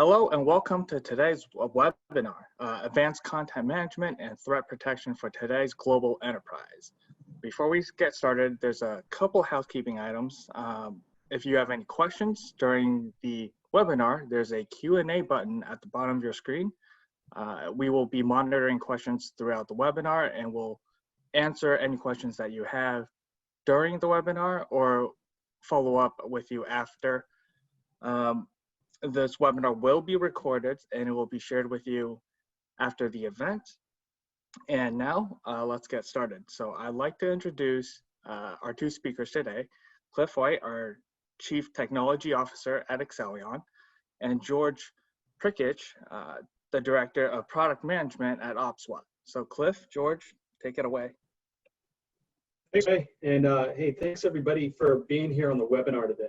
Hello and welcome to today's webinar, Advanced Content Management and Threat Protection for Today's Global Enterprise. Before we get started, there's a couple housekeeping items. If you have any questions during the webinar, there's a Q&A button at the bottom of your screen. We will be monitoring questions throughout the webinar and we'll answer any questions that you have during the webinar or follow up with you after. This webinar will be recorded and it will be shared with you after the event. And now let's get started. So I'd like to introduce our two speakers today, Cliff White, our Chief Technology Officer at Accellion, and George Prickich, the Director of Product Management at OPSWAT. So Cliff, George, take it away. Thanks, Ray. And hey, thanks everybody for being here on the webinar today.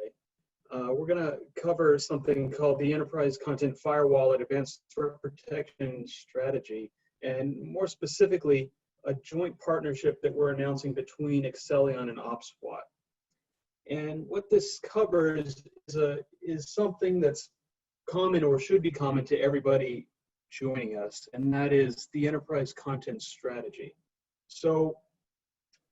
We're going to cover something called the Enterprise Content Firewall and Advanced Threat Protection Strategy, and more specifically, a joint partnership that we're announcing between Accellion and OPSWAT. And what this covers is something that's common or should be common to everybody joining us, and that is the Enterprise Content Strategy. So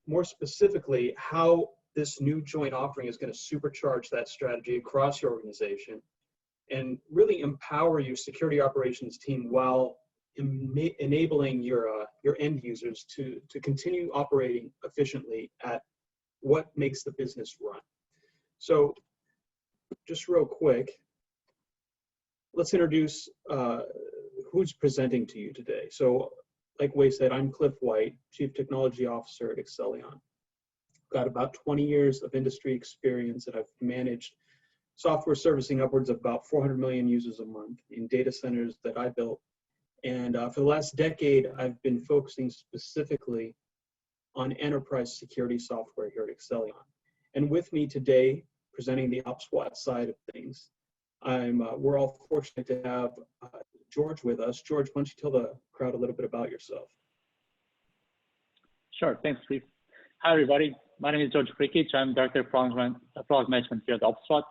more specifically, how this new joint offering is going to supercharge that strategy across your organization and really empower your security operations team while enabling your end users to continue operating efficiently at what makes the business run. So just real quick, let's introduce who's presenting to you today. So like Wei said, I'm Cliff White, Chief Technology Officer at Accellion. Got about 20 years of industry experience, and I've managed software servicing upwards of about 400 million users a month in data centers that I built. And for the last decade, I've been focusing specifically on enterprise security software here at Accellion. And with me today, presenting the OPSWAT side of things, we're all fortunate to have George with us. George, why don't you tell the crowd a little bit about yourself? Sure, thanks, Steve. Hi, everybody. My name is George Prickich. I'm Director of Product Management here at OPSWAT.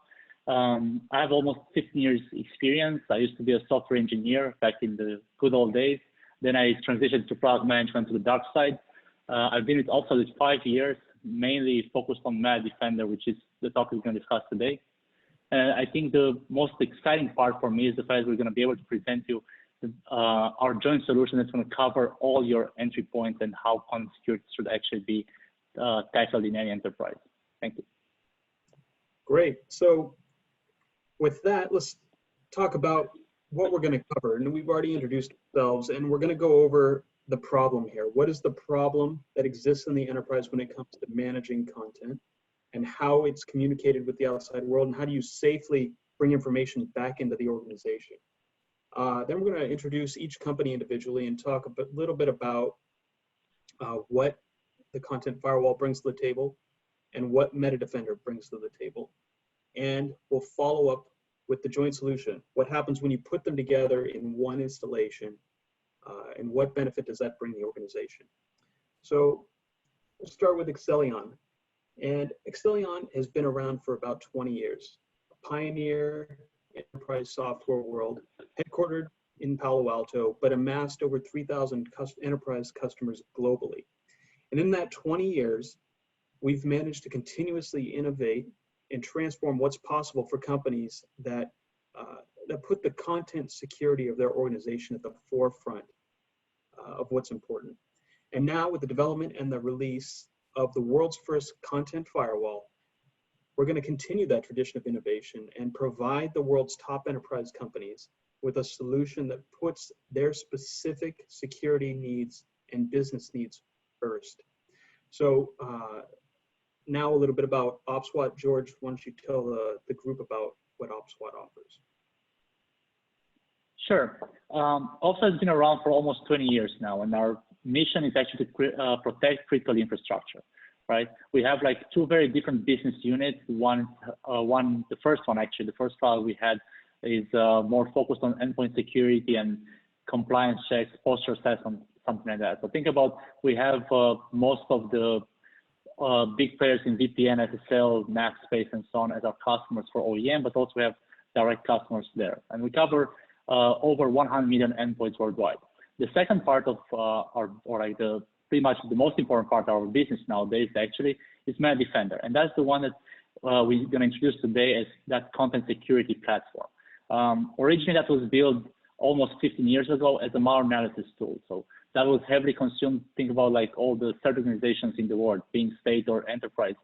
I have almost 15 years experience. I used to be a software engineer back in the good old days. Then I transitioned to product management to the dark side. I've been with OPSWAT for 5 years, mainly focused on Managed Defender, which is the topic we're going to discuss today. And I think the most exciting part for me is the fact that we're going to be able to present you our joint solution that's going to cover all your entry points and how content security should actually be tackled in any enterprise. Thank you. Great. So with that, let's talk about what we're going to cover. And we've already introduced ourselves, and we're going to go over the problem here. What is the problem that exists in the enterprise when it comes to managing content, and how it's communicated with the outside world, and how do you safely bring information back into the organization? Then we're going to introduce each company individually and talk a little bit about what the content firewall brings to the table and what Metadefender brings to the table. And we'll follow up with the joint solution. What happens when you put them together in one installation, and what benefit does that bring the organization? So we'll start with Accellion. And Accellion has been around for about 20 years, a pioneer enterprise software world, headquartered in Palo Alto, but amassed over 3,000 enterprise customers globally. And in that 20 years, we've managed to continuously innovate and transform what's possible for companies that put the content security of their organization at the forefront of what's important. And now with the development and the release of the world's first content firewall, we're going to continue that tradition of innovation and provide the world's top enterprise companies with a solution that puts their specific security needs and business needs first. So now a little bit about OPSWAT. George, why don't you tell the group about what OPSWAT offers? Sure. OPSWAT has been around for almost 20 years now, and our mission is actually to protect critical infrastructure, right? We have like two very different business units. The first file we had is more focused on endpoint security and compliance checks, posture assessment, something like that. So think about, we have most of the big players in VPN, SSL, NAC space, and so on as our customers for OEM, but also we have direct customers there. And we cover over 100 million endpoints worldwide. The second part of pretty much the most important part of our business nowadays actually is Managed Defender. And that's the one that we're going to introduce today as that content security platform. Originally, that was built almost 15 years ago as a malware analysis tool. So that was heavily consumed. Think about like all the threat organizations in the world, being state or enterprise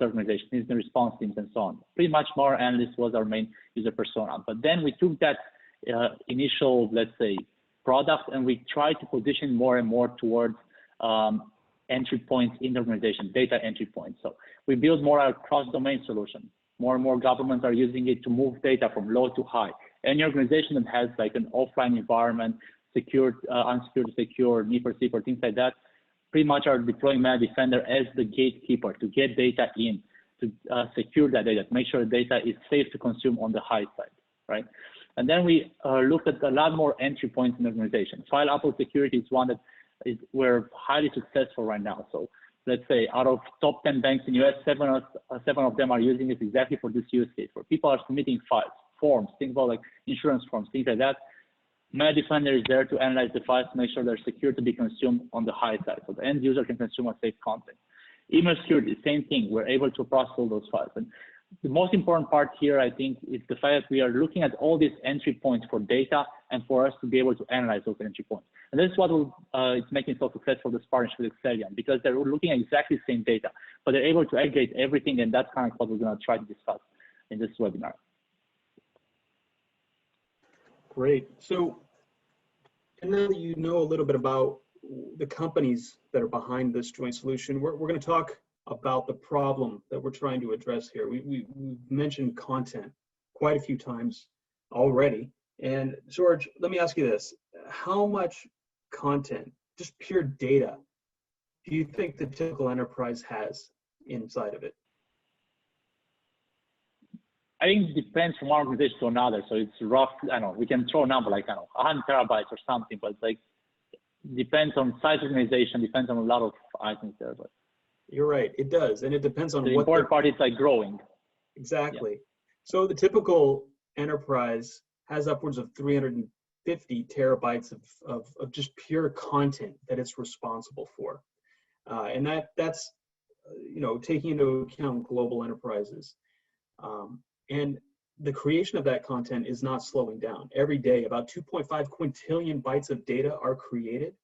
organizations, incident response teams, and so on. Pretty much malware analyst was our main user persona. But then we took that initial, let's say, product, and we tried to position more and more towards entry points in the organization, data entry points. So we build more a cross-domain solution. More and more governments are using it to move data from low to high. Any organization that has like an offline environment, secured, unsecured, secure, NIPR, CIPR, things like that, pretty much are deploying Managed Defender as the gatekeeper to get data in, to secure that data, to make sure the data is safe to consume on the high side, right? And then we look at a lot more entry points in the organization. File upload security is one that we're highly successful right now. So let's say out of top 10 banks in the US, seven of them are using it exactly for this use case, where people are submitting files, forms, think about like insurance forms, things like that. Managed Defender is there to analyze the files to make sure they're secure to be consumed on the high side, so the end user can consume a safe content. Email security, same thing. We're able to process all those files. And the most important part here, I think, is the fact that we are looking at all these entry points for data and for us to be able to analyze those entry points. And this is what is making so successful this partnership with Accellion, because they're looking at exactly the same data, but they're able to aggregate everything, and that's kind of what we're going to try to discuss in this webinar. Great. So, and now that you know a little bit about the companies that are behind this joint solution, we're going to talk about the problem that we're trying to address here. We've mentioned content quite a few times already. And George, let me ask you this. How much content, just pure data, do you think the typical enterprise has inside of it? I think it depends from one organization to another. So it's rough, I don't know, we can throw a number like, I don't know, 100 terabytes or something, but it's like, depends on size of organization, depends on a lot of items there. But you're right, it does. And it depends on the what important part is like growing. Exactly. Yeah. So the typical enterprise has upwards of 350 terabytes of just pure content that it's responsible for. And that's, you know, taking into account global enterprises. And the creation of that content is not slowing down. Every day, about 2.5 quintillion bytes of data are created.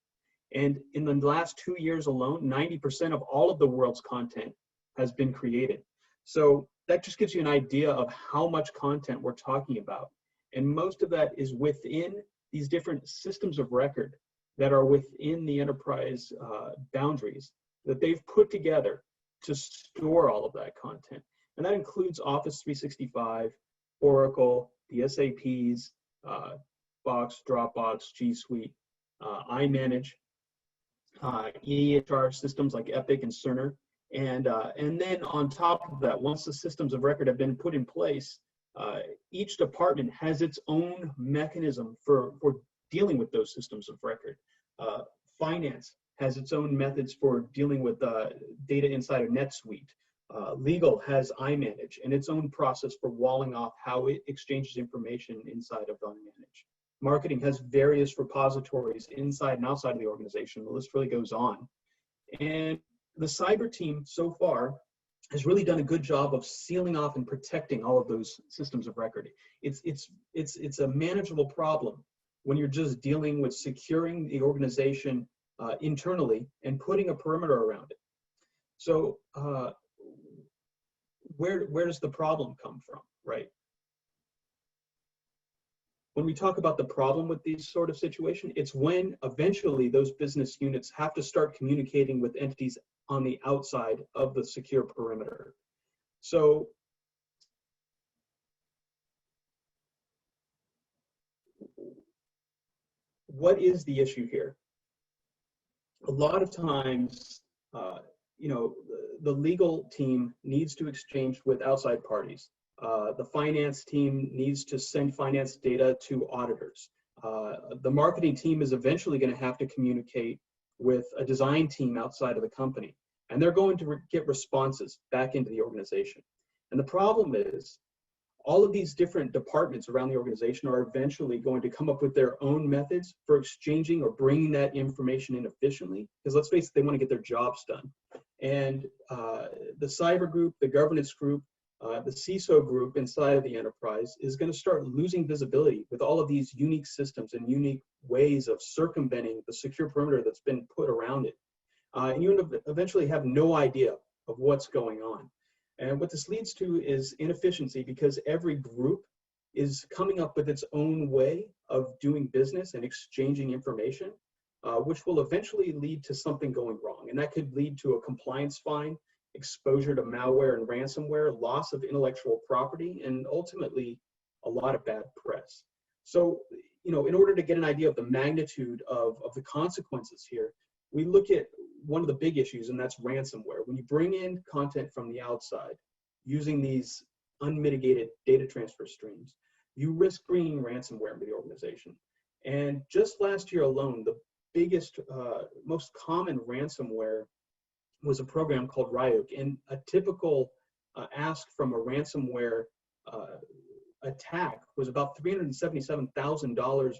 And in the last 2 years alone, 90% of all of the world's content has been created. So that just gives you an idea of how much content we're talking about. And most of that is within these different systems of record that are within the enterprise boundaries that they've put together to store all of that content. And that includes Office 365, Oracle, the SAPs, Box, Dropbox, G Suite, iManage, EHR systems like Epic and Cerner. And then on top of that, once the systems of record have been put in place, each department has its own mechanism for dealing with those systems of record. Finance has its own methods for dealing with data inside of NetSuite. Legal has iManage and its own process for walling off how it exchanges information inside of iManage. Marketing has various repositories inside and outside of the organization. The list really goes on. And the cyber team so far has really done a good job of sealing off and protecting all of those systems of record. It's a manageable problem when you're just dealing with securing the organization internally and putting a perimeter around it. So where does the problem come from, right? When we talk about the problem with these sort of situations, it's when eventually those business units have to start communicating with entities on the outside of the secure perimeter. So what is the issue here? A lot of times, you know, the legal team needs to exchange with outside parties. The finance team needs to send finance data to auditors. The marketing team is eventually going to have to communicate with a design team outside of the company, and they're going to get responses back into the organization. And the problem is, all of these different departments around the organization are eventually going to come up with their own methods for exchanging or bringing that information in efficiently. Because let's face it, they want to get their jobs done. And the cyber group, the governance group, the CISO group inside of the enterprise is going to start losing visibility with all of these unique systems and unique ways of circumventing the secure perimeter that's been put around it. And you eventually have no idea of what's going on. And what this leads to is inefficiency, because every group is coming up with its own way of doing business and exchanging information, which will eventually lead to something going wrong. And that could lead to a compliance fine, exposure to malware and ransomware, loss of intellectual property, and ultimately a lot of bad press. So, in order to get an idea of the magnitude of the consequences here, we look at one of the big issues, and that's ransomware. When you bring in content from the outside using these unmitigated data transfer streams, you risk bringing ransomware into the organization. And just last year alone, the biggest, most common ransomware was a program called Ryuk. And a typical ask from a ransomware attack was about $377,000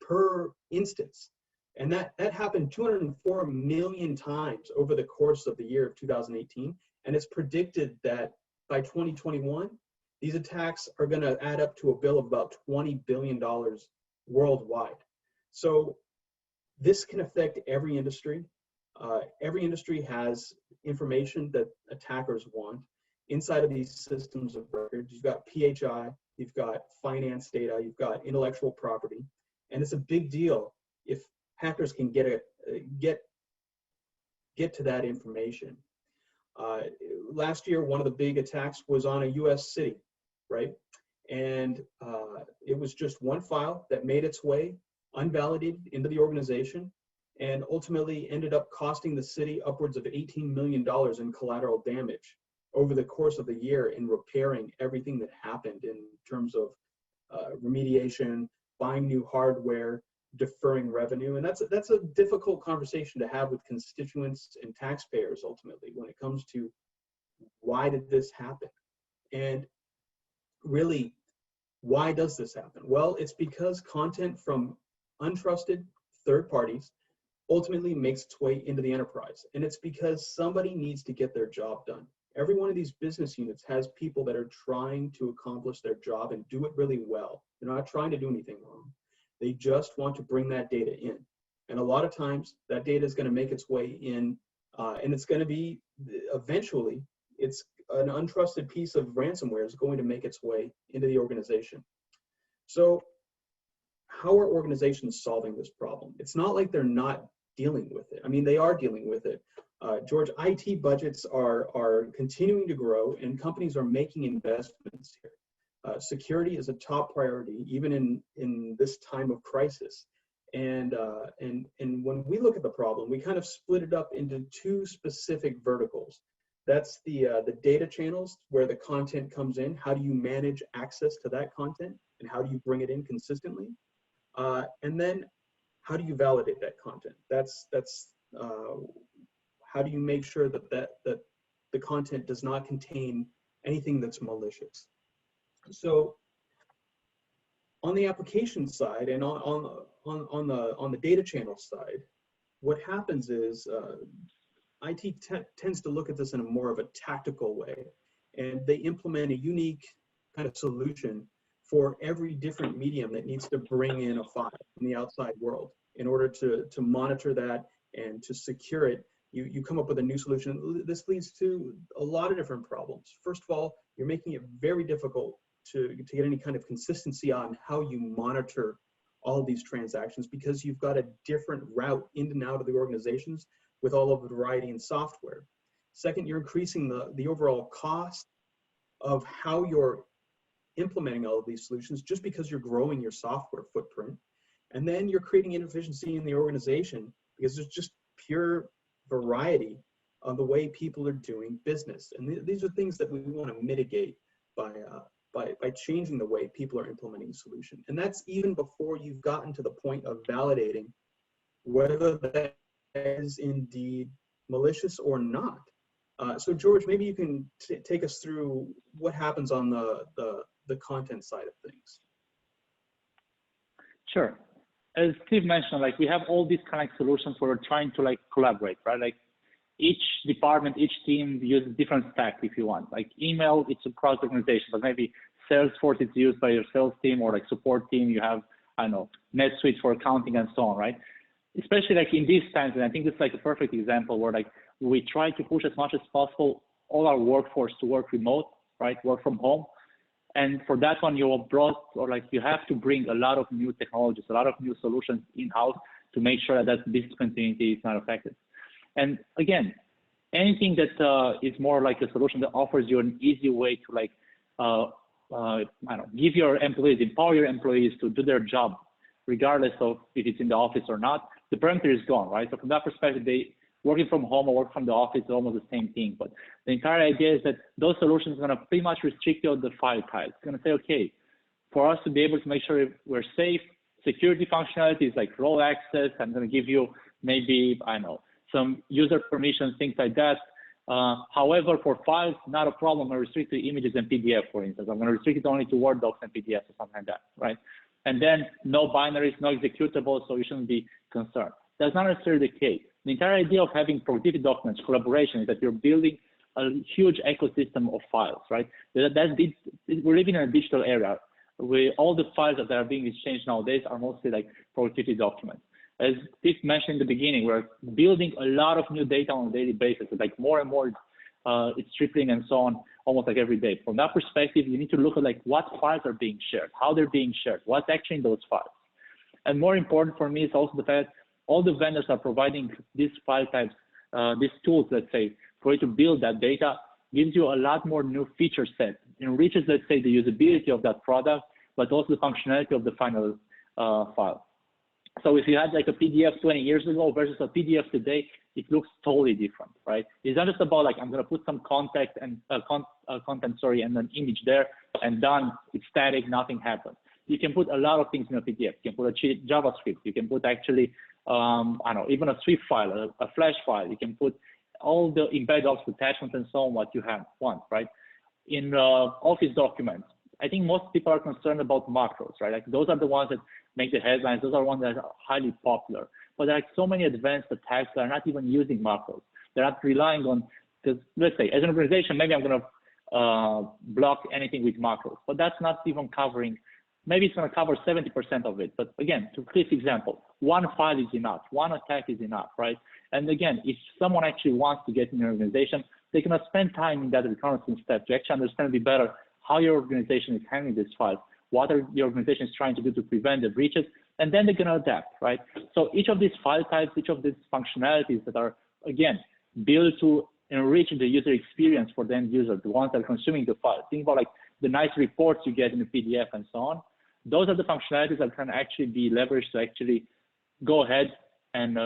per instance. And that happened 204 million times over the course of the year of 2018. And it's predicted that by 2021, these attacks are going to add up to a bill of about $20 billion worldwide. So this can affect every industry. Every industry has information that attackers want inside of these systems of record. You've got PHI, you've got finance data, you've got intellectual property. And it's a big deal if hackers can get to that information. Last year, one of the big attacks was on a US city, right? And it was just one file that made its way unvalidated into the organization and ultimately ended up costing the city upwards of $18 million in collateral damage over the course of the year in repairing everything that happened in terms of remediation, buying new hardware, deferring revenue. And that's a difficult conversation to have with constituents and taxpayers ultimately when it comes to why did this happen? And really, why does this happen? Well, it's because content from untrusted third parties ultimately makes its way into the enterprise. And it's because somebody needs to get their job done. Every one of these business units has people that are trying to accomplish their job and do it really well. They're not trying to do anything wrong. They just want to bring that data in. And a lot of times that data is going to make its way in, and it's going to be, eventually, it's an untrusted piece of ransomware is going to make its way into the organization. So how are organizations solving this problem? It's not like they're not dealing with it. I mean, they are dealing with it. George, IT budgets are continuing to grow and companies are making investments here. Security is a top priority, even in this time of crisis. And when we look at the problem, we kind of split it up into two specific verticals. That's the data channels where the content comes in. How do you manage access to that content, and how do you bring it in consistently? And then how do you validate that content? That's how do you make sure that the content does not contain anything that's malicious? So on the application side and on the data channel side, what happens is IT tends to look at this in a more of a tactical way, and they implement a unique kind of solution for every different medium that needs to bring in a file from the outside world. In order to monitor that and to secure it, you come up with a new solution. This leads to a lot of different problems. First of all, you're making it very difficult to get any kind of consistency on how you monitor all of these transactions, because you've got a different route in and out of the organizations with all of the variety in software. Second, you're increasing the overall cost of how you're implementing all of these solutions just because you're growing your software footprint. And then you're creating inefficiency in the organization because there's just pure variety of the way people are doing business. And these are things that we want to mitigate by changing the way people are implementing a solution. And that's even before you've gotten to the point of validating whether that is indeed malicious or not. So George, maybe you can take us through what happens on the the content side of things? Sure. As Steve mentioned, like we have all these connect solutions where we're trying to like collaborate, right? Like each department, each team uses different stack if you want. Like email, it's across the organization, but maybe Salesforce is used by your sales team, or like support team, you have, I don't know, NetSuite for accounting and so on, right? Especially like in these times, and I think this is like a perfect example where like we try to push as much as possible all our workforce to work remote, right? Work from home. And for that one, you have to bring a lot of new technologies, a lot of new solutions in-house to make sure that business continuity is not affected. And again, anything that is more like a solution that offers you an easy way to like, I don't know, give your employees, empower your employees to do their job, regardless of if it's in the office or not, the perimeter is gone, right? So from that perspective, working from home or work from the office is almost the same thing. But the entire idea is that those solutions are going to pretty much restrict you on the file types. It's going to say, okay, for us to be able to make sure we're safe, security functionalities like role access, I'm going to give you maybe, I don't know, some user permissions, things like that. However, for files, not a problem. I'm going to restrict to images and PDF, for instance. I'm going to restrict it only to Word docs and PDFs or something like that, right? And then no binaries, no executables, so you shouldn't be concerned. That's not necessarily the case. The entire idea of having productivity documents, collaboration, is that you're building a huge ecosystem of files, right? We're living in a digital era where all the files that are being exchanged nowadays are mostly like productivity documents. As Steve mentioned in the beginning, we're building a lot of new data on a daily basis. Like more and more, it's tripling and so on, almost like every day. From that perspective, you need to look at like what files are being shared, how they're being shared, what's actually in those files. And more important for me is also the fact that all the vendors are providing these file types, these tools, let's say, for you to build that data, gives you a lot more new feature set, enriches, let's say, the usability of that product, but also the functionality of the final file. So if you had like a PDF 20 years ago versus a PDF today, it looks totally different, right? It's not just about like, I'm going to put some context and content, and an image there and done, it's static, nothing happens. You can put a lot of things in a PDF. You can put a JavaScript. You can put actually, I don't know, even a Swift file, a Flash file. You can put all the embed docs, attachments, and so on, what you want, right? In Office documents, I think most people are concerned about macros, right? Like those are the ones that make the headlines. Those are ones that are highly popular. But there are so many advanced attacks that are not even using macros. They're not relying on, because let's say as an organization, maybe I'm going to block anything with macros, but that's not even covering. Maybe it's going to cover 70% of it. But again, to this example, one file is enough. One attack is enough, right? And again, if someone actually wants to get in your organization, they can spend time in that reconnaissance step to actually understand a bit better how your organization is handling these files, what your organization is trying to do to prevent the breaches, and then they're going to adapt, right? So each of these file types, each of these functionalities that are, again, built to enrich the user experience for the end user, the ones that are consuming the file. Think about like the nice reports you get in the PDF and so on. Those are the functionalities that can actually be leveraged to actually go ahead and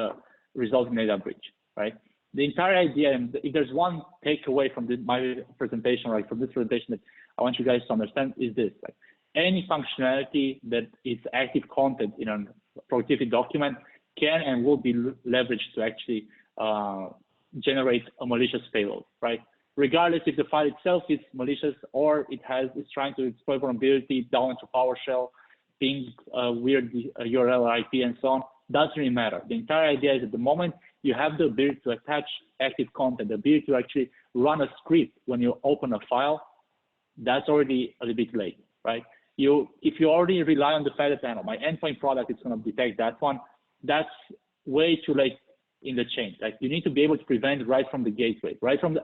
result in data breach, right? The entire idea, and if there's one takeaway from my presentation, right, from this presentation that I want you guys to understand is this: like any functionality that is active content in a productivity document can and will be leveraged to actually generate a malicious payload, right? Regardless if the file itself is malicious or it's trying to exploit vulnerability down into PowerShell, ping weird URL or IP and so on, doesn't really matter. The entire idea is at the moment you have the ability to attach active content, the ability to actually run a script when you open a file, that's already a little bit late, right? If you already rely on the fact that, I know, my endpoint product is going to detect that one, that's way too late in the chain. Like you need to be able to prevent right from the gateway, right from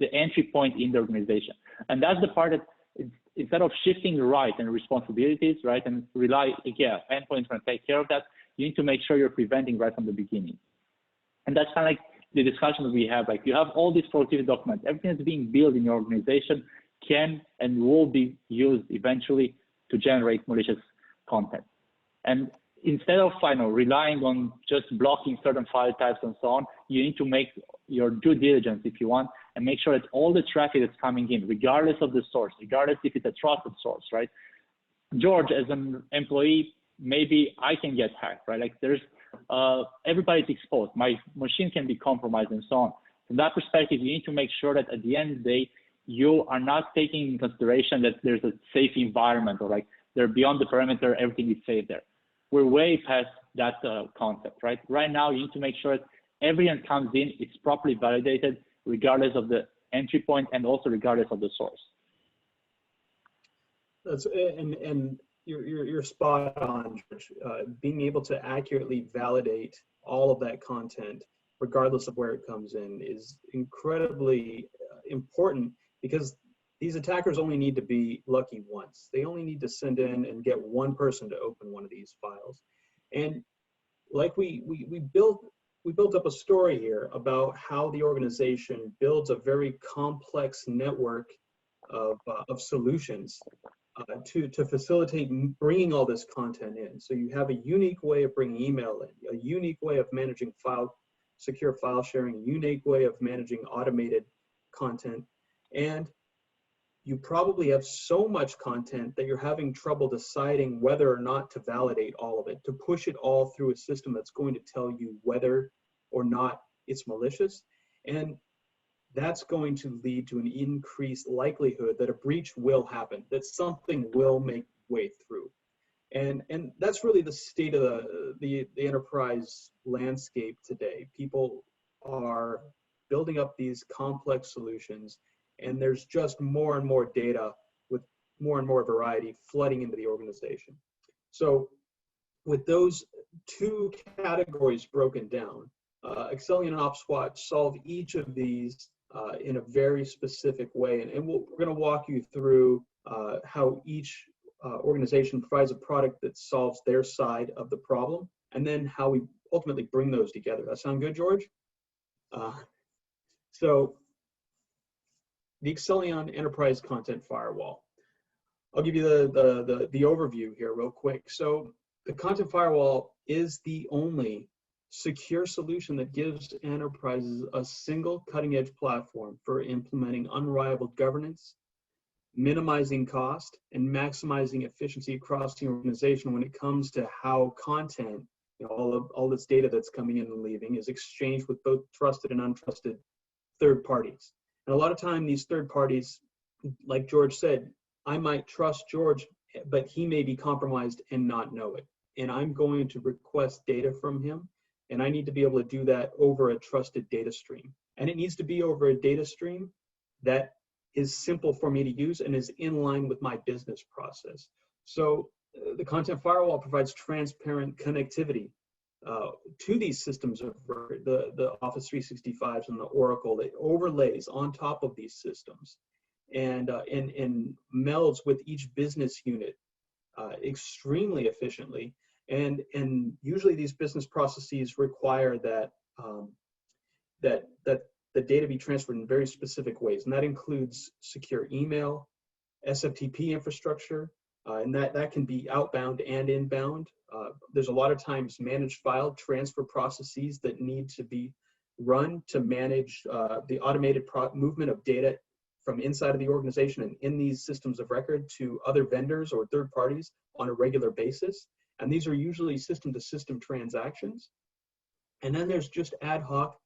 the entry point in the organization. And that's the part that instead of shifting right and responsibilities, right, and rely, yeah, endpoint's going to take care of that, you need to make sure you're preventing right from the beginning. And that's kind of like the discussion that we have. Like you have all these productivity documents, everything that's being built in your organization can and will be used eventually to generate malicious content. And instead of relying on just blocking certain file types and so on, you need to make your due diligence, if you want, and make sure that all the traffic that's coming in, regardless of the source, regardless if it's a trusted source, right? George, as an employee, maybe I can get hacked, right? Like there's, everybody's exposed. My machine can be compromised and so on. From that perspective, you need to make sure that at the end of the day, you are not taking into consideration that there's a safe environment, or like they're beyond the perimeter, everything is safe there. We're way past that concept, right? Right now, you need to make sure that everyone comes in, it's properly validated, regardless of the entry point and also regardless of the source. That's and you're spot on, George. Being able to accurately validate all of that content, regardless of where it comes in, is incredibly important, because these attackers only need to be lucky once. They only need to send in and get one person to open one of these files. And like we built up a story here about how the organization builds a very complex network of solutions to facilitate bringing all this content in. So you have a unique way of bringing email in, a unique way of managing secure file sharing, a unique way of managing automated content, and you probably have so much content that you're having trouble deciding whether or not to validate all of it, to push it all through a system that's going to tell you whether or not it's malicious. And that's going to lead to an increased likelihood that a breach will happen, that something will make way through. And that's really the state of the enterprise landscape today. People are building up these complex solutions, and there's just more and more data with more and more variety flooding into the organization. So with those two categories broken down, Accellion and OPSWAT solve each of these in a very specific way. And we're going to walk you through how each organization provides a product that solves their side of the problem, and then how we ultimately bring those together. That sound good, George? So the Accellion Enterprise Content Firewall. I'll give you the overview here real quick. So the Content Firewall is the only secure solution that gives enterprises a single cutting-edge platform for implementing unrivaled governance, minimizing cost, and maximizing efficiency across the organization when it comes to how content, all this data that's coming in and leaving, is exchanged with both trusted and untrusted third parties. And a lot of time, these third parties, like George said, I might trust George, but he may be compromised and not know it. And I'm going to request data from him, and I need to be able to do that over a trusted data stream. And it needs to be over a data stream that is simple for me to use and is in line with my business process. So the Content Firewall provides transparent connectivity to these systems of the Office 365s and the Oracle. It overlays on top of these systems and melds with each business unit extremely efficiently. And usually these business processes require that the data be transferred in very specific ways, and that includes secure email, SFTP infrastructure, and that can be outbound and inbound. There's a lot of times managed file transfer processes that need to be run to manage the automated movement of data from inside of the organization and in these systems of record to other vendors or third parties on a regular basis. And these are usually system-to-system transactions. And then there's just ad hoc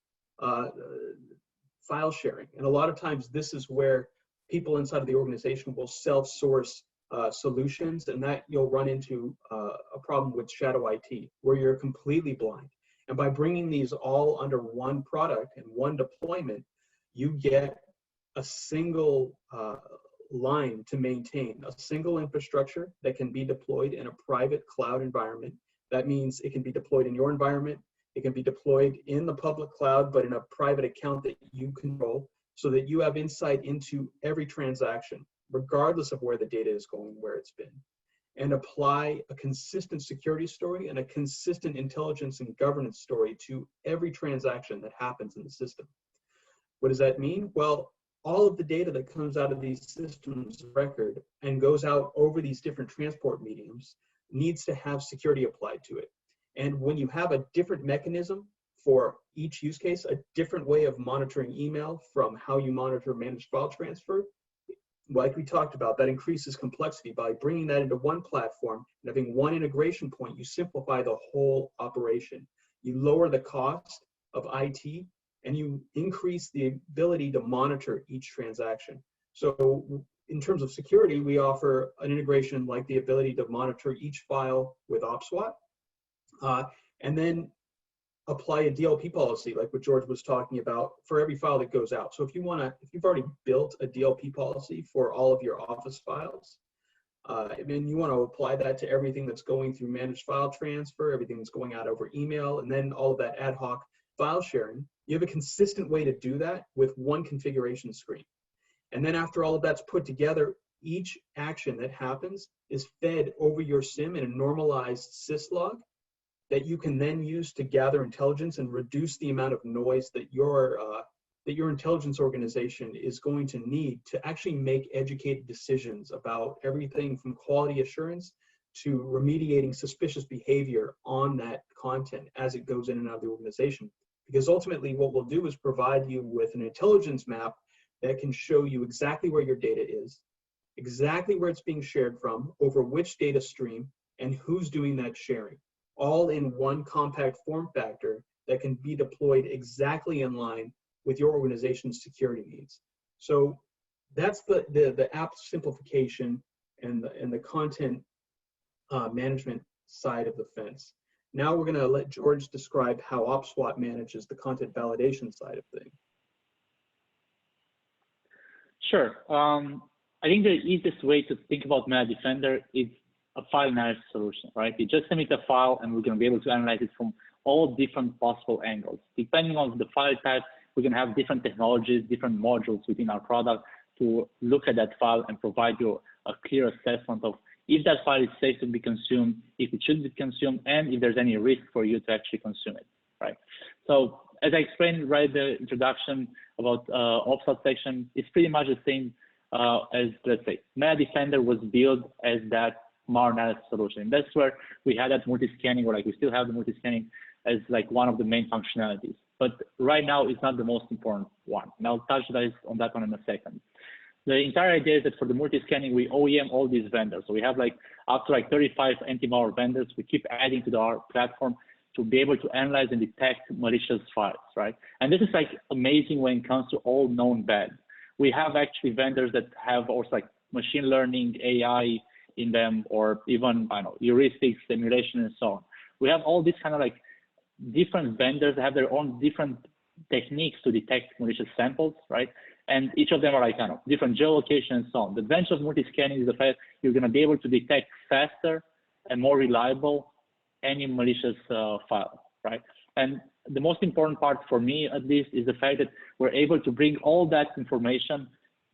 file sharing. And a lot of times this is where people inside of the organization will self-source solutions, and that you'll run into a problem with shadow IT, where you're completely blind. And by bringing these all under one product and one deployment, you get a single line to maintain, a single infrastructure that can be deployed in a private cloud environment. That means it can be deployed in your environment. It can be deployed in the public cloud, but in a private account that you control, so that you have insight into every transaction, regardless of where the data is going, where it's been, and apply a consistent security story and a consistent intelligence and governance story to every transaction that happens in the system. What does that mean? Well, all of the data that comes out of these systems of record and goes out over these different transport mediums needs to have security applied to it. And when you have a different mechanism for each use case, a different way of monitoring email from how you monitor managed file transfer, like we talked about, that increases complexity. By bringing that into one platform and having one integration point, you simplify the whole operation. You lower the cost of IT, and you increase the ability to monitor each transaction. So in terms of security, we offer an integration like the ability to monitor each file with OPSWAT, and then apply a DLP policy like what George was talking about for every file that goes out. So if you've already built a DLP policy for all of your Office files, and then you want to apply that to everything that's going through managed file transfer, everything that's going out over email, and then all of that ad hoc file sharing, you have a consistent way to do that with one configuration screen. And then after all of that's put together, each action that happens is fed over your SIM in a normalized syslog that you can then use to gather intelligence and reduce the amount of noise that your intelligence organization is going to need to actually make educated decisions about everything from quality assurance to remediating suspicious behavior on that content as it goes in and out of the organization. Because ultimately what we'll do is provide you with an intelligence map that can show you exactly where your data is, exactly where it's being shared from, over which data stream, and who's doing that sharing, all in one compact form factor that can be deployed exactly in line with your organization's security needs. So that's the app simplification and the content management side of the fence. Now we're going to let George describe how OPSWAT manages the content validation side of things. Sure. I think the easiest way to think about Metadefender is a file analysis solution, right? You just submit a file and we're going to be able to analyze it from all different possible angles. Depending on the file type, we're going to have different technologies, different modules within our product to look at that file and provide you a clear assessment of if that file is safe to be consumed, if it should be consumed, and if there's any risk for you to actually consume it, right? So as I explained right in the introduction about OPSWAT section, it's pretty much the same as, let's say, Metadefender was built as that malware analysis solution. And that's where we had that multi-scanning, or like we still have the multi-scanning as like one of the main functionalities. But right now, it's not the most important one. And I'll touch on that one in a second. The entire idea is that for the multi-scanning, we OEM all these vendors. So we have like up to like 35 anti-malware vendors. We keep adding to our platform to be able to analyze and detect malicious files, right? And this is like amazing when it comes to all known bad. We have actually vendors that have also like machine learning, AI in them, or even, I don't know, heuristics, simulation, and so on. We have all these kind of like different vendors that have their own different techniques to detect malicious samples, right? And each of them are like kind of different geolocation and so on. The advantage of multi-scanning is the fact you're going to be able to detect faster and more reliable any malicious file, right? And the most important part for me, at least, is the fact that we're able to bring all that information.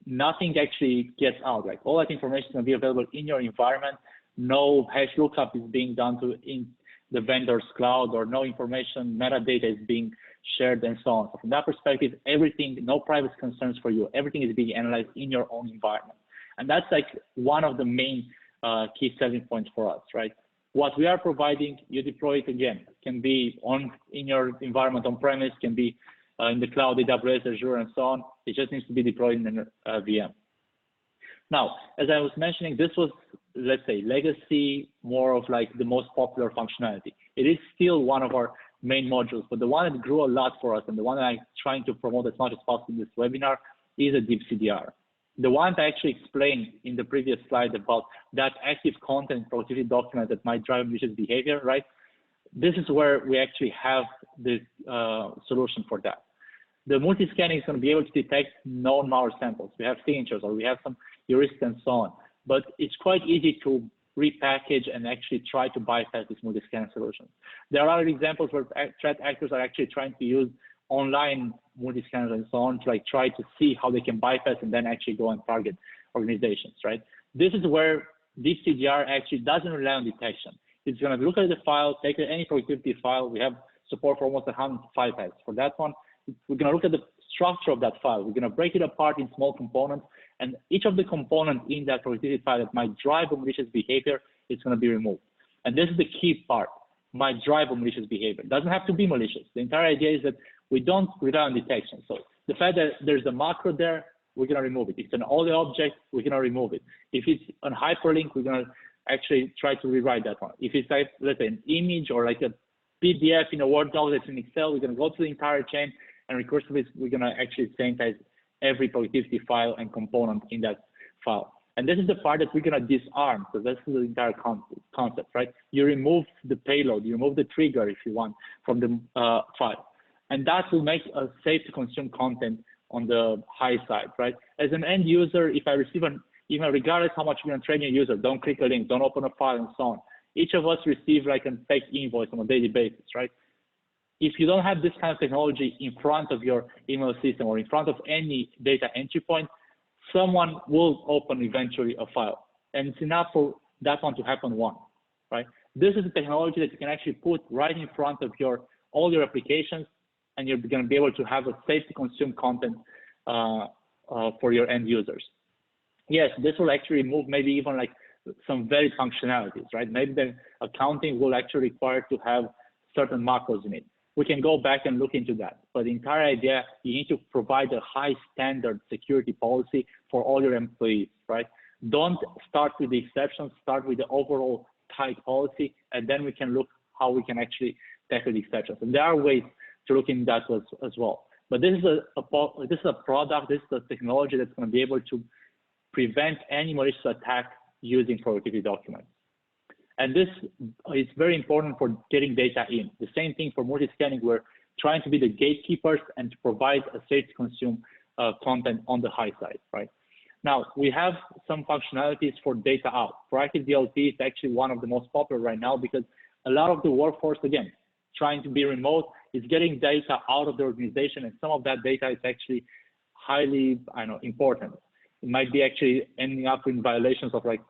Nothing actually gets out. Like all that information is going to be available in your environment. No hash lookup is being done in the vendor's cloud, or no information, metadata is being shared, and so on. So from that perspective, everything, no privacy concerns for you. Everything is being analyzed in your own environment. And that's like one of the main key selling points for us, right? What we are providing, you deploy it again. It can be in your environment on premise, can be in the cloud, AWS, Azure, and so on. It just needs to be deployed in a VM. Now, as I was mentioning, this was, let's say, legacy, more of like the most popular functionality. It is still one of our main modules, but the one that grew a lot for us and the one that I'm trying to promote as much as possible in this webinar is a deep CDR. The one that I actually explained in the previous slide about that active content productivity document that might drive malicious behavior, right? This is where we actually have the solution for that. The multi-scanning is going to be able to detect known malware samples. We have signatures, or we have some heuristics and so on. But it's quite easy to repackage and actually try to bypass this multi-scanning solution. There are examples where threat actors are actually trying to use online multi-scanners and so on to like try to see how they can bypass and then actually go and target organizations, right? This is where deep CDR actually doesn't rely on detection. It's going to look at the file, take any productivity file. We have support for almost 100 file types. For that one, we're going to look at the structure of that file. We're going to break it apart in small components, and each of the components in that productivity file that might drive a malicious behavior is going to be removed. And this is the key part, might drive a malicious behavior. It doesn't have to be malicious. The entire idea is that we don't rely on detection. So the fact that there's a macro there, we're going to remove it. If it's an audio object, we're going to remove it. If it's a hyperlink, we're going to actually try to rewrite that one. If it's like, let's say, an image or like a PDF in a Word doc that's in Excel, we're going to go to the entire chain, and recursively, we're going to actually sanitize every productivity file and component in that file. And this is the part that we're going to disarm. So this is the entire concept, right? You remove the payload, you remove the trigger, if you want, from the file. And that will make us safe to consume content on the high side, right? As an end user, if I receive an email, regardless how much you're going to train your user, don't click a link, don't open a file, and so on. Each of us receive like a fake invoice on a daily basis, right? If you don't have this kind of technology in front of your email system or in front of any data entry point, someone will open eventually a file. And it's enough for that one to happen once, right? This is a technology that you can actually put right in front of all your applications, and you're going to be able to have a safe to consume content for your end users. Yes, this will actually remove maybe even like some varied functionalities, right? Maybe the accounting will actually require to have certain macros in it. We can go back and look into that. But the entire idea, you need to provide a high standard security policy for all your employees, right? Don't start with the exceptions, start with the overall tight policy, and then we can look how we can actually tackle the exceptions. And there are ways to look in that as well. But this is a product, this is a technology that's going to be able to prevent any malicious attack using productivity documents. And this is very important for getting data in. The same thing for multi-scanning. We're trying to be the gatekeepers and to provide a safe to consume content on the high side, right? Now, we have some functionalities for data out. Proactive DLP is actually one of the most popular right now because a lot of the workforce, again, trying to be remote, is getting data out of the organization, and some of that data is actually highly, important. It might be actually ending up in violations of like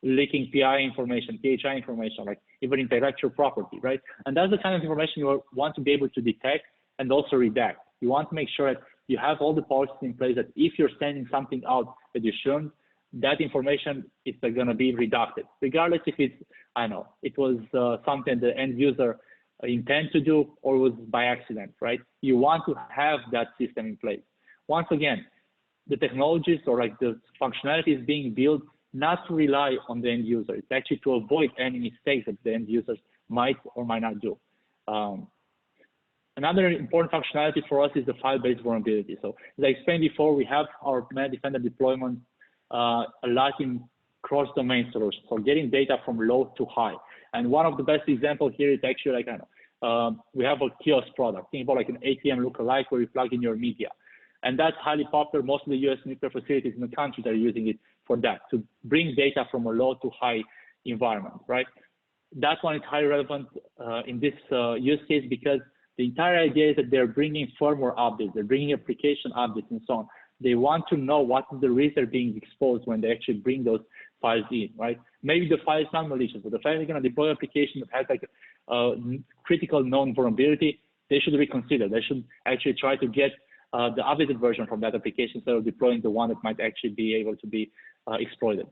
leaking PI information, PHI information, like even intellectual property, right? And that's the kind of information you want to be able to detect and also redact. You want to make sure that you have all the policies in place that if you're sending something out that you shouldn't, that information is going to be redacted, regardless if it's, it was something the end user intend to do or was by accident, right? You want to have that system in place. Once again, the technologies or like the functionality is being built not to rely on the end user. It's actually to avoid any mistakes that the end users might or might not do. Another important functionality for us is the file-based vulnerability. So as I explained before, we have our Defender deployment a lot in cross-domain solutions, so getting data from low to high. And one of the best examples here is actually like, we have a kiosk product. Think about like an ATM lookalike where you plug in your media. And that's highly popular. Most of the US nuclear facilities in the country are using it for that, to bring data from a low to high environment, right? That one is highly relevant in this use case because the entire idea is that they're bringing firmware updates, they're bringing application updates and so on. They want to know what is the risk they're being exposed when they actually bring those files in, right? Maybe the file is not malicious, but the fact they're going to deploy an application that has like a critical known vulnerability, they should reconsider. They should actually try to get the updated version from that application instead of deploying the one that might actually be able to be exploited.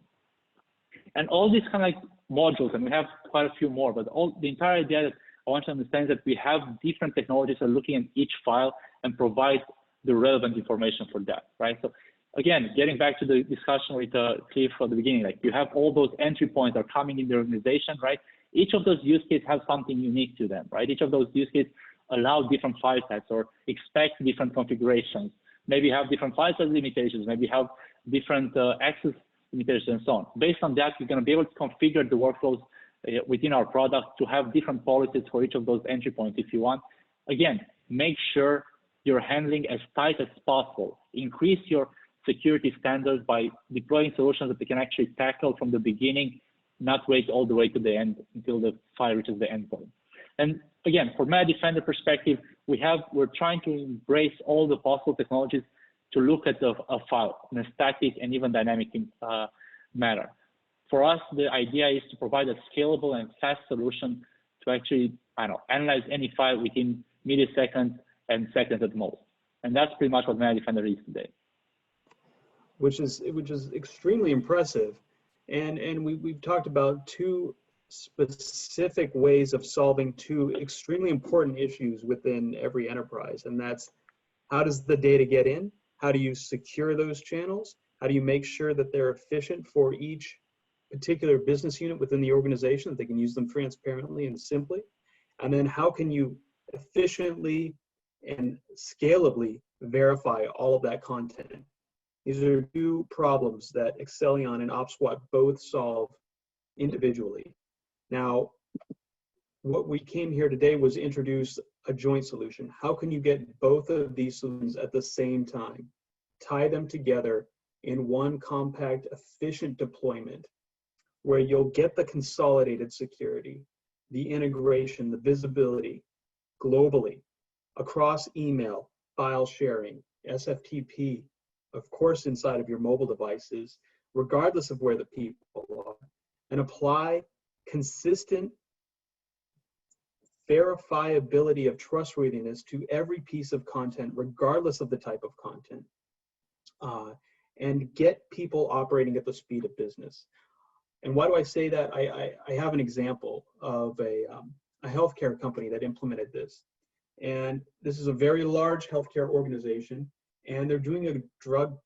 And all these kind of like modules, and we have quite a few more, but the entire idea that I want to understand is that we have different technologies that are looking at each file and provide the relevant information for that, right? So again, getting back to the discussion with Cliff at the beginning, like you have all those entry points that are coming in the organization, right? Each of those use cases have something unique to them, right? Each of those use cases allow different file types or expect different configurations, maybe have different file size limitations, maybe have different access limitations and so on. Based on that, you're going to be able to configure the workflows within our product to have different policies for each of those entry points if you want. Again, make sure you're handling as tight as possible. Increase your security standards by deploying solutions that they can actually tackle from the beginning, not wait all the way to the end until the file reaches the endpoint. And again, from a Defender perspective, we're trying to embrace all the possible technologies to look at a file in a static and even dynamic manner. For us, the idea is to provide a scalable and fast solution to actually, analyze any file within milliseconds and seconds at most. And that's pretty much what Defender is today. Which is extremely impressive. And we've talked about two specific ways of solving two extremely important issues within every enterprise. And that's, how does the data get in? How do you secure those channels? How do you make sure that they're efficient for each particular business unit within the organization, that they can use them transparently and simply? And then how can you efficiently and scalably verify all of that content? These are two problems that Accellion and OPSWAT both solve individually. Now, what we came here today was introduce a joint solution. How can you get both of these solutions at the same time? Tie them together in one compact, efficient deployment where you'll get the consolidated security, the integration, the visibility globally across email, file sharing, SFTP, of course, inside of your mobile devices, regardless of where the people are, and apply consistent verifiability of trustworthiness to every piece of content, regardless of the type of content, and get people operating at the speed of business. And why do I say that? I have an example of a healthcare company that implemented this. And this is a very large healthcare organization, and they're doing a drug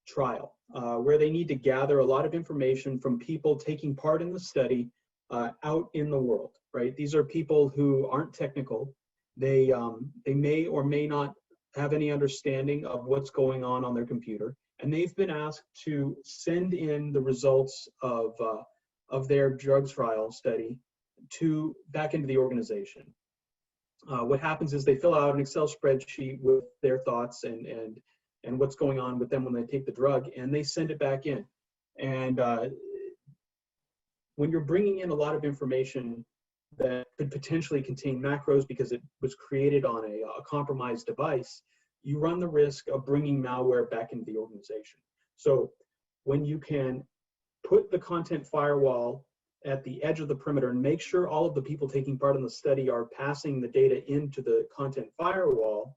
trial where they need to gather a lot of information from people taking part in the study out in the world, right? These are people who aren't technical. They may or may not have any understanding of what's going on their computer, and they've been asked to send in the results of their drug trial study back into the organization. What happens is they fill out an Excel spreadsheet with their thoughts and what's going on with them when they take the drug, and they send it back in. And when you're bringing in a lot of information that could potentially contain macros because it was created on a compromised device, you run the risk of bringing malware back into the organization. So when you can put the content firewall at the edge of the perimeter and make sure all of the people taking part in the study are passing the data into the content firewall,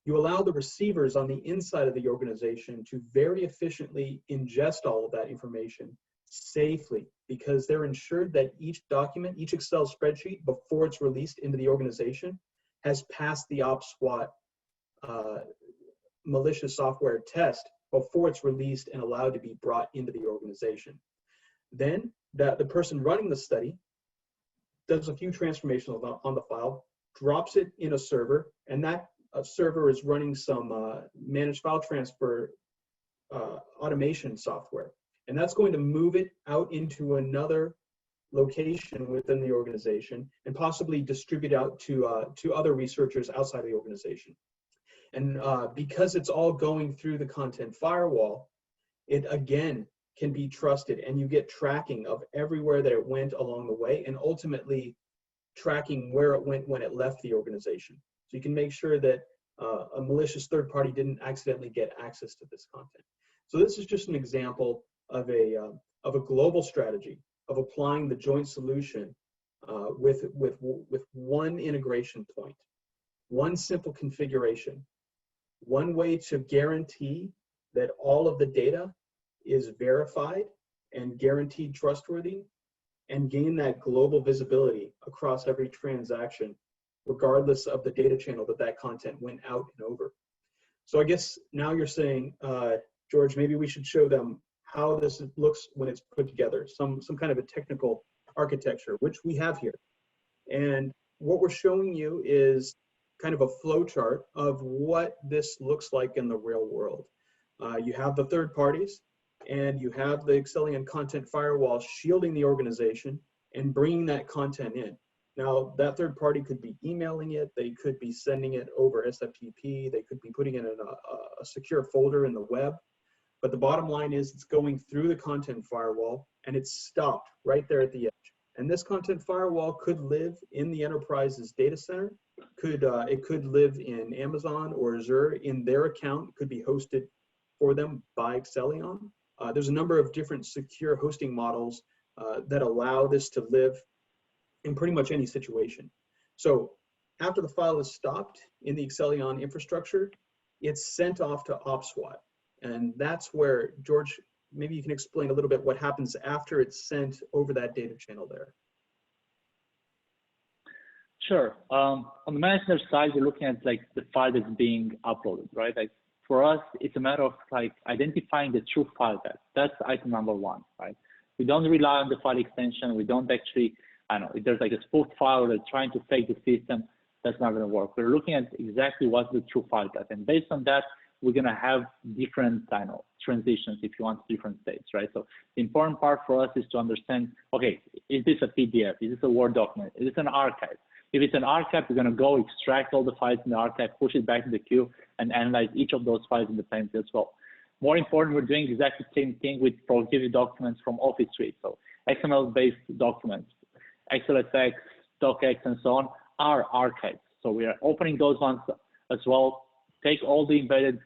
you allow the receivers on the inside of the organization to very efficiently ingest all of that information safely, because they're ensured that each document, each Excel spreadsheet, before it's released into the organization, has passed the OPSWAT malicious software test before it's released and allowed to be brought into the organization. Then the person running the study does a few transformations on the file, drops it in a server, and that server is running some managed file transfer automation software. And that's going to move it out into another location within the organization and possibly distribute out to other researchers outside of the organization. And because it's all going through the content firewall, it again can be trusted, and you get tracking of everywhere that it went along the way, and ultimately tracking where it went when it left the organization. So you can make sure that a malicious third party didn't accidentally get access to this content. So this is just an example of a global strategy of applying the joint solution with one integration point, one simple configuration, one way to guarantee that all of the data is verified and guaranteed trustworthy, and gain that global visibility across every transaction, regardless of the data channel that content went out and over. So I guess now you're saying, George, maybe we should show them how this looks when it's put together, some kind of a technical architecture, which we have here. And what we're showing you is kind of a flow chart of what this looks like in the real world. You have the third parties, and you have the Accellion content firewall shielding the organization and bringing that content in. Now, that third party could be emailing it, they could be sending it over SFTP, they could be putting it in a secure folder in the web. But the bottom line is it's going through the content firewall, and it's stopped right there at the edge. And this content firewall could live in the enterprise's data center, it could live in Amazon or Azure in their account, it could be hosted for them by Accellion. There's a number of different secure hosting models that allow this to live in pretty much any situation. So after the file is stopped in the Accellion infrastructure, it's sent off to OPSWAT. And that's where, George, maybe you can explain a little bit what happens after it's sent over that data channel there. Sure. On the management side, you're looking at like the file that's being uploaded, right? Like for us, it's a matter of like identifying the true file type. That's item number one, right? We don't rely on the file extension. We don't actually, I don't know, if there's like a spoof file that's trying to fake the system, that's not going to work. We're looking at exactly what's the true file type. And based on that, we're gonna have different transitions, if you want, different states, right? So the important part for us is to understand, okay, is this a PDF? Is this a Word document? Is this an archive? If it's an archive, we're gonna go extract all the files in the archive, push it back to the queue, and analyze each of those files independently as well. More important, we're doing exactly the same thing with productivity documents from Office Suite. So XML-based documents, XLSX, DocX, and so on are archives. So we are opening those ones as well, take all the embedded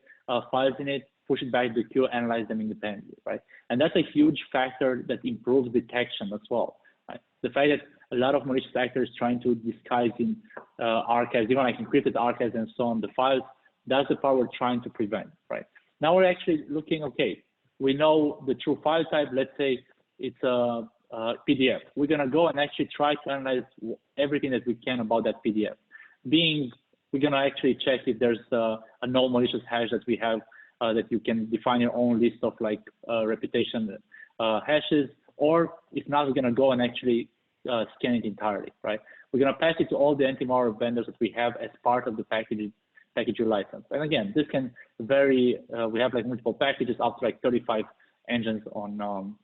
files in it, push it back to the queue, analyze them independently, right? And that's a huge factor that improves detection as well, right? The fact that a lot of malicious actors trying to disguise in archives, even like encrypted archives and so on, the files, that's the part we're trying to prevent, right? Now we're actually looking, okay, we know the true file type, let's say it's a PDF. We're gonna go and actually try to analyze everything that we can about that PDF. We're gonna actually check if there's a null malicious hash that we have that you can define your own list of like reputation hashes, or if not, we're gonna go and actually scan it entirely, right? We're gonna pass it to all the anti-malware vendors that we have as part of the package license. And again, this can vary. We have like multiple packages up to like 35 engines on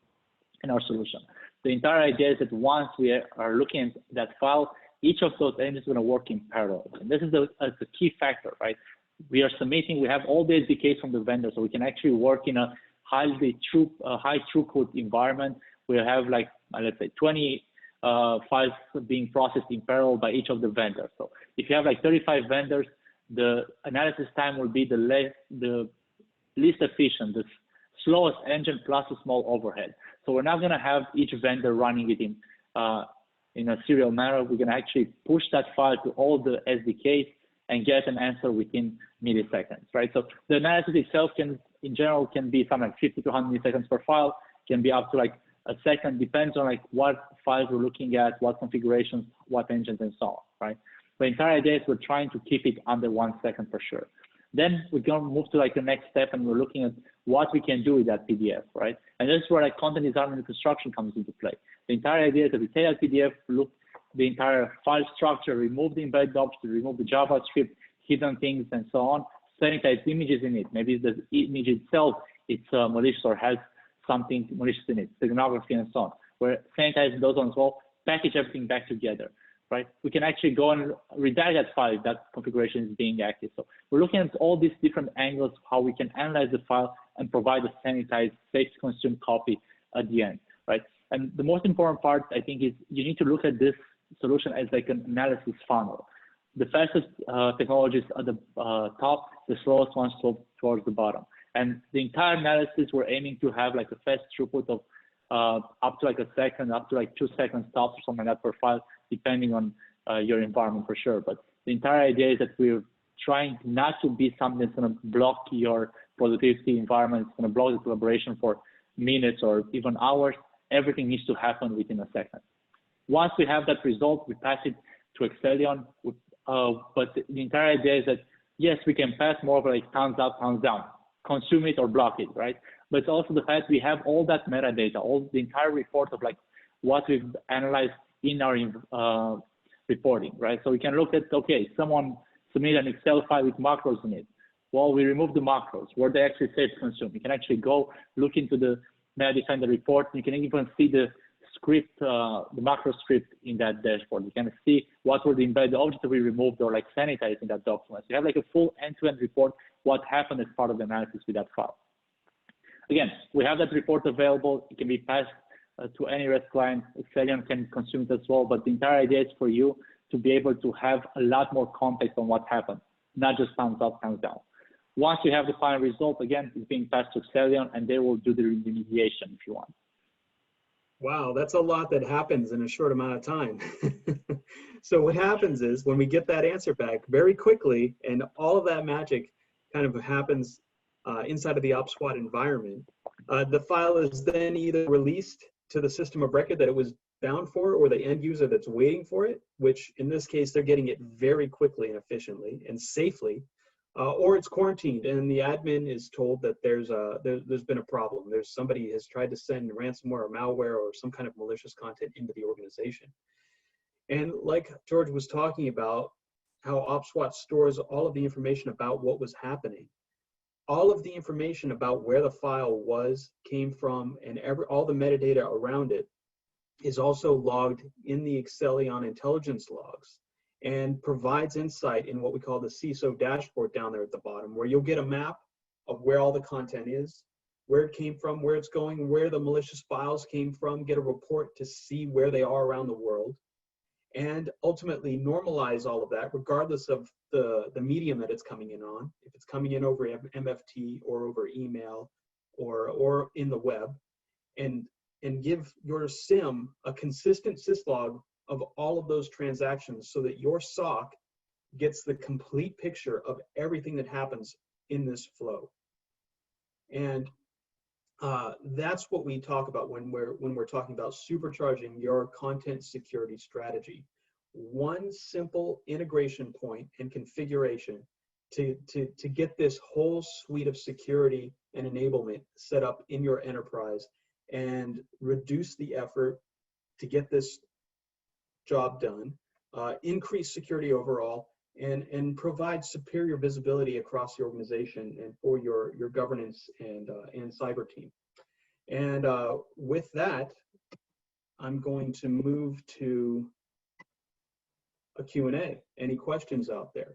in our solution. The entire idea is that once we are looking at that file, each of those engines is going to work in parallel. And this is the key factor, right? We are submitting, we have all the SDKs from the vendor, so we can actually work in a high throughput environment. We have like, let's say 20 files being processed in parallel by each of the vendors. So if you have like 35 vendors, the analysis time will be the least efficient, the slowest engine plus a small overhead. So we're not going to have each vendor running it in a serial manner. We're going to actually push that file to all the SDKs and get an answer within milliseconds, right? So the analysis itself can, in general, can be something like 50 to 100 milliseconds per file, can be up to like a second, depends on like what files we're looking at, what configurations, what engines, and so on, right? The entire idea is we're trying to keep it under 1 second for sure. Then we're going to move to like the next step, and we're looking at what we can do with that PDF, right? And this is where like content design and construction comes into play. The entire idea is that we take that PDF, look the entire file structure, remove the embedded objects, remove the JavaScript, hidden things, and so on, sanitize images in it. Maybe the image itself, it's malicious or has something malicious in it, signography and so on. We're sanitizing those ones as well, package everything back together, right? We can actually go and redact that file if that configuration is being active. So we're looking at all these different angles, how we can analyze the file and provide a sanitized, safe to consume copy at the end, right? And the most important part, I think, is you need to look at this solution as like an analysis funnel. The fastest technologies at the top, the slowest ones towards the bottom. And the entire analysis, we're aiming to have like a fast throughput of up to like a second, up to like 2 seconds tops or something like that per file, depending on your environment for sure. But the entire idea is that we're trying not to be something that's going to block your productivity environment. It's going to block the collaboration for minutes or even hours. Everything needs to happen within a second. Once we have that result, we pass it to Accellion. But the entire idea is that, yes, we can pass more of like thumbs up, thumbs down, consume it or block it, right? But it's also the fact we have all that metadata, all the entire report of like what we've analyzed in our reporting, right? So we can look at, okay, someone submitted an Excel file with macros in it. Well, we remove the macros. Were they actually safe to consume? You can actually go look into the metadata report. You can even see the script, the macro script in that dashboard. You can see what were the embedded objects that we removed or like sanitized in that document. So you have like a full end-to-end report, what happened as part of the analysis with that file. Again, we have that report available. It can be passed to any REST client. Accellion can consume it as well, but the entire idea is for you to be able to have a lot more context on what happened, not just thumbs up, thumbs down. Once you have the final result, again, it's being passed to Accellion, and they will do the remediation if you want. Wow, that's a lot that happens in a short amount of time. So what happens is when we get that answer back very quickly, and all of that magic kind of happens inside of the OPSWAT environment, the file is then either released to the system of record that it was bound for, or the end user that's waiting for it, which in this case, they're getting it very quickly and efficiently and safely, or it's quarantined and the admin is told that there's been a problem. Somebody has tried to send ransomware or malware or some kind of malicious content into the organization. And like George was talking about, how OPSWAT stores all of the information about what was happening. all of the information about where the file came from, and all the metadata around it is also logged in the Accellion intelligence logs and provides insight in what we call the CISO dashboard down there at the bottom, where you'll get a map of where all the content is, where it came from, where it's going, where the malicious files came from, get a report to see where they are around the world, and ultimately normalize all of that regardless of the medium that it's coming in on, if it's coming in over MFT or over email or in the web, and give your SIM a consistent syslog of all of those transactions so that your SOC gets the complete picture of everything that happens in this flow. And that's what we talk about when we're talking about supercharging your content security strategy. One simple integration point and configuration to get this whole suite of security and enablement set up in your enterprise and reduce the effort to get this job done, increase security overall, and provide superior visibility across the organization and for your governance and cyber team. And with that, I'm going to move to a Q&A. Any questions out there?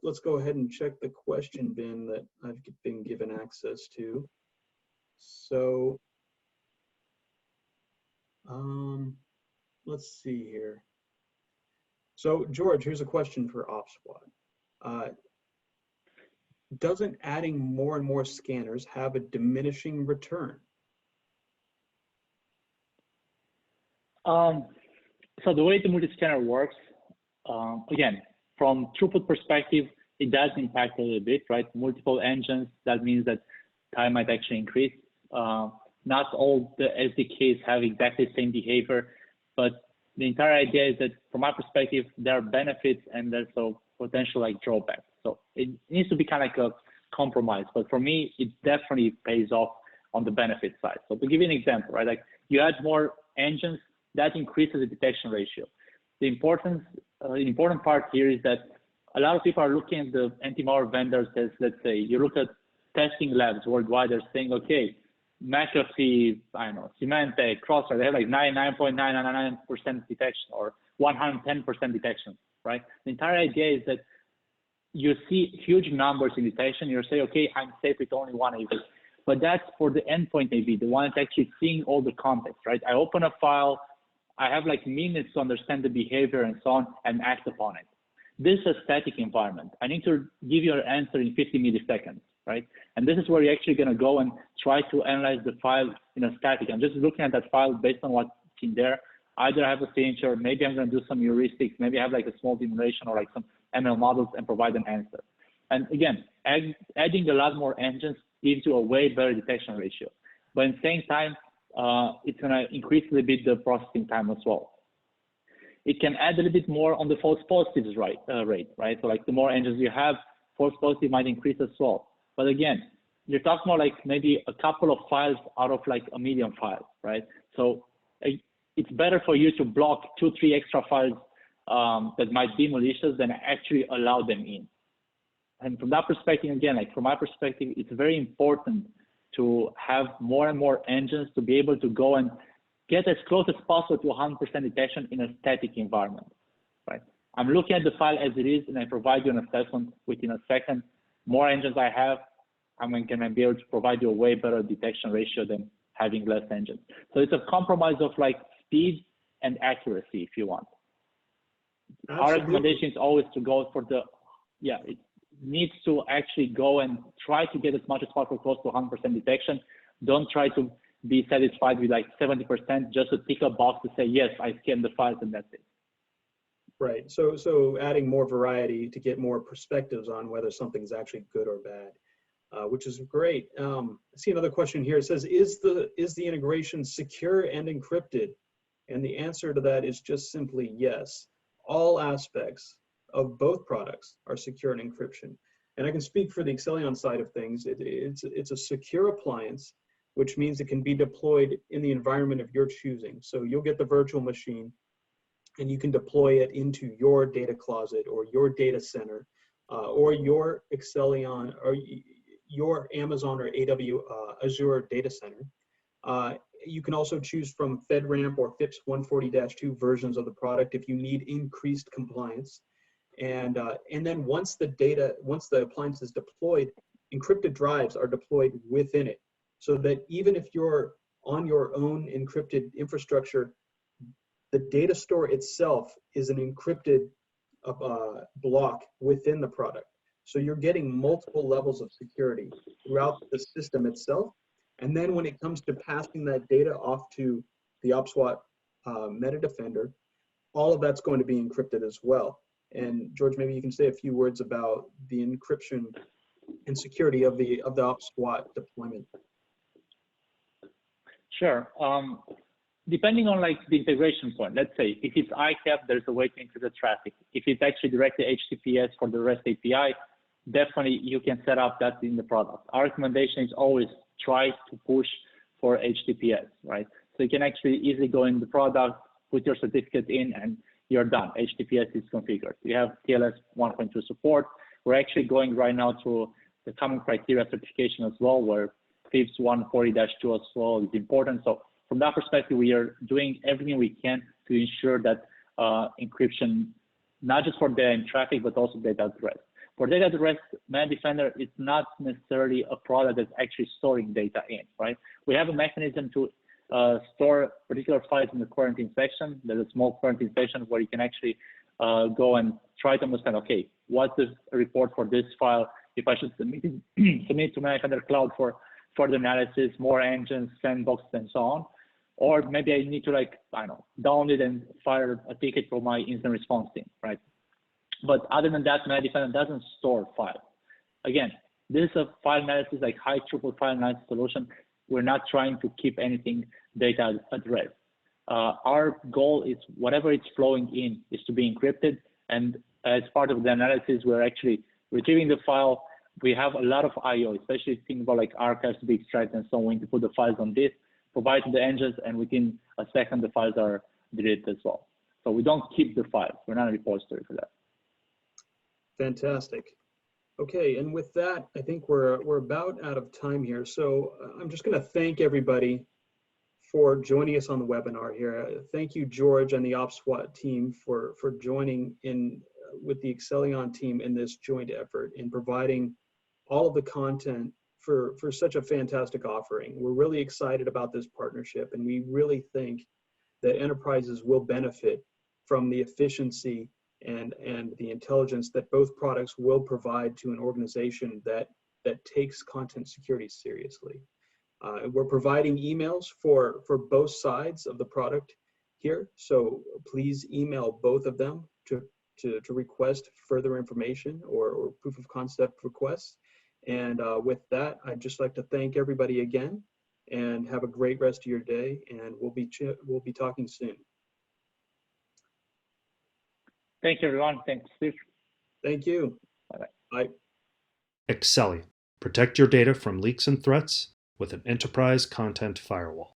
Let's go ahead and check the question bin that I've been given access to. So let's see here. So George, here's a question for OPSWAT. Doesn't adding more and more scanners have a diminishing return? So the way the multi-scanner works, again, from throughput perspective, it does impact a little bit, right? Multiple engines, that means that time might actually increase. Not all the SDKs have exactly the same behavior, but the entire idea is that from my perspective, there are benefits and there's a potential like drawbacks. So it needs to be kind of like a compromise, but for me, it definitely pays off on the benefit side. So to give you an example, right? Like you add more engines, that increases the detection ratio. The important part here is that a lot of people are looking at the anti-malware vendors as, let's say, you look at testing labs worldwide, they're saying, okay, McAfee, I don't know, Symantec, Crosshair, they have like 99.999% detection or 110% detection, right? The entire idea is that you see huge numbers in detection, you say, okay, I'm safe with only one AV. But that's for the endpoint AV, the one that's actually seeing all the context, right? I open a file, I have like minutes to understand the behavior and so on and act upon it. This is a static environment. I need to give you an answer in 50 milliseconds, right? And this is where you're actually gonna go and try to analyze the file in a static. I'm just looking at that file based on what's in there. Either I have a signature, maybe I'm gonna do some heuristics, maybe I have like a small simulation or like some ML models and provide an answer. And again, adding a lot more engines gives you a way better detection ratio. But at the same time, it's gonna increase a little bit the processing time as well. It can add a little bit more on the false positives rate, right? So like the more engines you have, false positive might increase as well. But again, you're talking about like maybe a couple of files out of like a million files, right? So it's better for you to block 2-3 extra files that might be malicious than actually allow them in. And from that perspective, again, like from my perspective, it's very important to have more and more engines to be able to go and get as close as possible to 100% detection in a static environment, right? I'm looking at the file as it is, and I provide you an assessment within a second. More engines I have, I'm going to be able to provide you a way better detection ratio than having less engines. So it's a compromise of like speed and accuracy, if you want. Absolutely. Our recommendation is always to go for the, it needs to actually go and try to get as much as possible close to 100% detection. Don't try to be satisfied with like 70% just to tick a box to say, yes, I scanned the files and that's it. Right, so adding more variety to get more perspectives on whether something's actually good or bad, which is great. I see another question here. It says, is the integration secure and encrypted? And the answer to that is just simply yes. All aspects of both products are secure and encryption. And I can speak for the Accellion side of things. It's a secure appliance, which means it can be deployed in the environment of your choosing. So you'll get the virtual machine and you can deploy it into your data closet or your data center or your Accellion or your Amazon or Azure data center. You can also choose from FedRAMP or FIPS 140-2 versions of the product if you need increased compliance. And then once the appliance is deployed, encrypted drives are deployed within it, so that even if you're on your own encrypted infrastructure, the data store itself is an encrypted block within the product. So you're getting multiple levels of security throughout the system itself. And then when it comes to passing that data off to the OPSWAT meta defender, all of that's going to be encrypted as well. And George, maybe you can say a few words about the encryption and security of the OPSWAT deployment. Sure. Depending on like the integration point, let's say if it's ICAP, there's a way to encrypt the traffic. If it's actually directly HTTPS for the REST API, definitely you can set up that in the product. Our recommendation is always try to push for HTTPS, right? So you can actually easily go in the product, put your certificate in, and you're done. HTTPS is configured. You have TLS 1.2 support. We're actually going right now through the common criteria certification as well, where FIPS 140-2 as well is important. So from that perspective, we are doing everything we can to ensure that encryption, not just for data and traffic, but also data at rest. For data at rest, Meta Defender is not necessarily a product that's actually storing data in, right? We have a mechanism to store particular files in the quarantine section. There's a small quarantine section where you can actually go and try to understand, okay, what's the report for this file? If I should submit it to Meta Defender Cloud for further analysis, more engines, sandboxes, and so on. Or maybe I need to, like, I don't know, download it and fire a ticket for my incident response team, right? But other than that, Meta Defender doesn't store files. Again, this is a file analysis, like high throughput file analysis solution. We're not trying to keep anything data at rest. Our goal is whatever it's flowing in is to be encrypted. And as part of the analysis, we're actually retrieving the file. We have a lot of I/O, especially thinking about like archives to be extracted and so on. We need to put the files on disk, provide to the engines, and within a second, the files are deleted as well. So we don't keep the files. We're not a repository for that. Fantastic. Okay, and with that, I think we're about out of time here. So I'm just going to thank everybody for joining us on the webinar here. Thank you, George, and the OPSWAT team for joining in with the Accellion team in this joint effort in providing all of the content for such a fantastic offering. We're really excited about this partnership, and we really think that enterprises will benefit from the efficiency and the intelligence that both products will provide to an organization that takes content security seriously. We're providing emails for both sides of the product here, so please email both of them to request further information or proof of concept requests. And with that, I'd just like to thank everybody again, and have a great rest of your day, and we'll be talking soon. Thank you, everyone. Thanks, Steve. Thank you. Bye-bye. Bye. Accellion. Protect your data from leaks and threats with an enterprise content firewall.